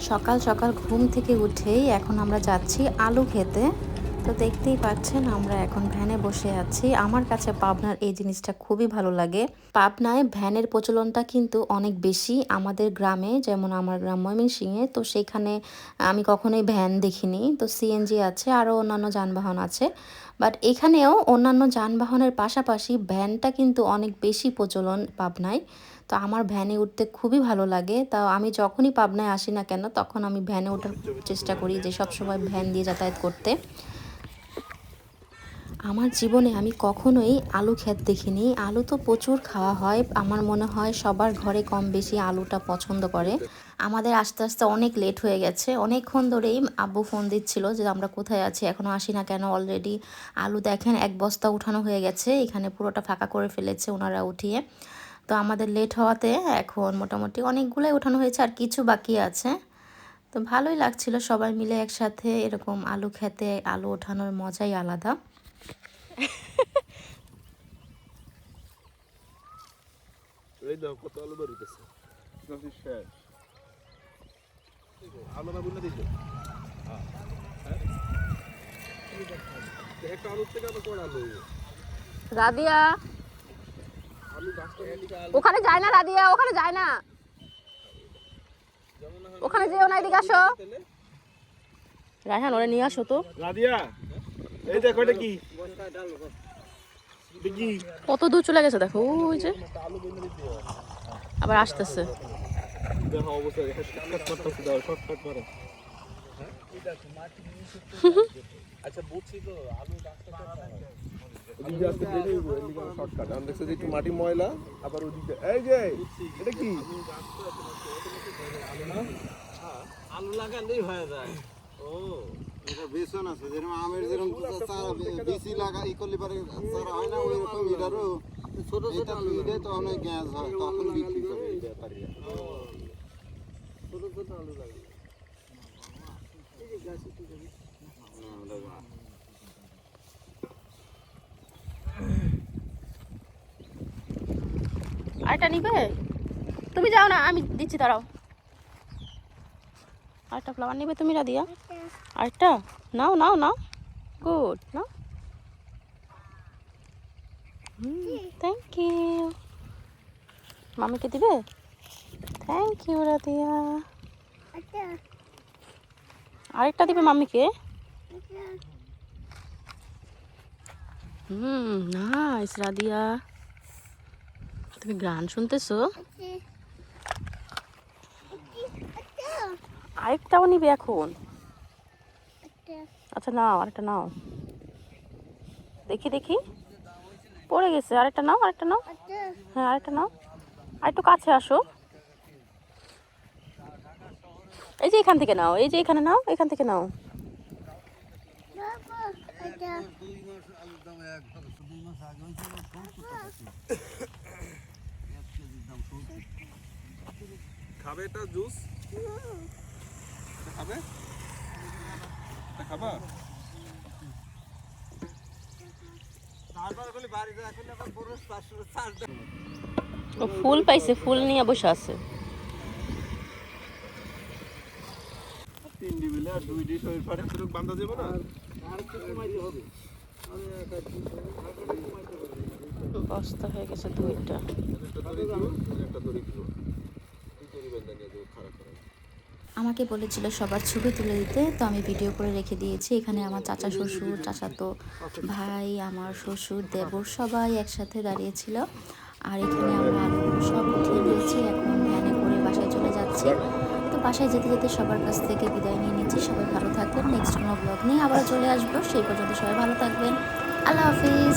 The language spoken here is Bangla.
সকাল সকাল ঘুম থেকে উঠেই এখন আমরা যাচ্ছি আলু খেতে। তো দেখতেই পাচ্ছেন আমরা এখন ভ্যানে বসে আছি। আমার কাছে পাবনার এই জিনিসটা খুবই ভালো লাগে। পাবনায় ভ্যানের প্রচলনটা কিন্তু অনেক বেশি আমাদের গ্রামে, যেমন আমার গ্রাম ময়মনসিংহে। তো সেখানে আমি কখনোই ভ্যান দেখিনি। তো সিএনজি আছে, আরও অন্যান্য যানবাহন আছে। বাট এখানেও অন্যান্য যানবাহনের পাশাপাশি ভ্যানটা কিন্তু অনেক বেশি প্রচলন পাবনায়। তো আমার ভ্যানে উঠতে খুবই ভালো লাগে। তাও আমি যখনই পাবনায় আসি না কেন, তখন আমি ভ্যানে ওঠার চেষ্টা করি যে সবসময় ভ্যান দিয়ে যাতায়াত করতে। আমার জীবনে আমি কখনোই আলু ক্ষেত দেখিনি। আলু তো প্রচুর খাওয়া হয়, আমার মনে হয় সবার ঘরে কম বেশি আলুটা পছন্দ করে। আমাদের আস্তে আস্তে অনেক লেট হয়ে গেছে, অনেকক্ষণ ধরেই আব্বু ফোন দিচ্ছিল যে আমরা কোথায় আছি, এখনও আসি না কেন। অলরেডি আলু দেখেন 1 বস্তা উঠানো হয়ে গেছে, এখানে পুরোটা ফাঁকা করে ফেলেছে ওনারা উঠিয়ে। তো আমাদের লেট হওয়াতে এখন মোটামুটি অনেকগুলোই ওঠানো হয়েছে, আর কিছু বাকি আছে। তো ভালোই লাগছিল সবাই মিলে একসাথে এরকম আলু খেতে, আলু ওঠানোর মজাই আলাদা। এই দাও কত আলু বেরিয়েছে শেষ আলু না বুঝলে দিল একটা আলু থেকে আবার কোন আলু রাদিয়া ওখানে যায় না, রাদিয়া ওখানে যায় না, ওখানে যেও না, এদিকে আসো। রায়হান ওরে নিয়ে আসো তো। রাদিয়া এই দেখো এটা কি কত দূর চলে গেছে দেখো, ওই যে আবার আসতেছে। দেখো অবস্থা শর্টকাট করতেছে, দাও শর্টকাট করো। আচ্ছা বুঝছি তো আলু রাস্তাটা ওদিকে আসতে দেখে এদিকে শর্টকাট আমি দেখছি যে একটু মাটি ময়লা, আবার ওদিকে এই যে এটা কি আলু লাগালেই হয়ে যায়। ও এটা বেসন আছে, যেরকম আমের যেরকম চারা বেশি লাগা ই করলে পারে চারা হয় না, ওই রকম এটারও ছোট ছোট আলু দেয় তো অনেক গ্যাস হয়, তখন বিক্রি করে ব্যাপারীরা। ছোট ছোট আলু লাগে আরেকটা নিবে? তুমি যাও না, আমি দিচ্ছি, দাঁড়াও। আরেকটা ফ্লাওয়ার নিবে তুমি, রাদিয়া? আরেকটা নাও নাও নাও, গুড নাও। Thank you. মামিকে দিবে? Thank you Radiya. আরেকটা দিবে মামিকে? নাইস রাদিয়া। তুমি গান শুনতেছো? আরেকটাও নিবে এখন? আচ্ছা নাও, আরেকটা নাও। দেখি দেখি, পড়ে গেছে। আরেকটা নাও, আরেকটা নাও। হ্যাঁ আরেকটা নাও। আরেকটু কাছে আসো। এই যে এখান থেকে নাও, এই যে এখানে নাও, এখান থেকে নাও। খাবে এটা জুস খাবে, খাবা? ও ফুল পাইছে, ফুল নিয়ে বসে আছে। তিনটি মিলে আর দুইটি শরীর পারে তোর বান্ধা যাবে না, আর একটু কমাইতে হবে। বস্তা হয়ে গেছে দুইটা। একটা দড়ি দিল কি করি বান্ধা নিয়ে যাবো খারাপ করে। আমাকে বলেছিল সবার ছবি তুলে দিতে, তো আমি ভিডিও করে রেখে দিয়েছি। এখানে আমার চাচা শ্বশুর, চাচাতো ভাই, আমার শ্বশুর, দেবর সবাই একসাথে দাঁড়িয়েছিল। আর এখানে আমরা আলুগুলো সব উঠিয়ে দিয়েছি, এখন ভ্যানে করে বাসায় চলে যাচ্ছি। তো বাসায় যেতে যেতে সবার কাছ থেকে বিদায় নিয়ে নিচ্ছি। সবাই ভালো থাকবেন, নেক্সট কোনো ব্লগ নিয়ে আবার চলে আসবো। সেই পর্যন্ত সবাই ভালো থাকবেন, আল্লাহ হাফিজ।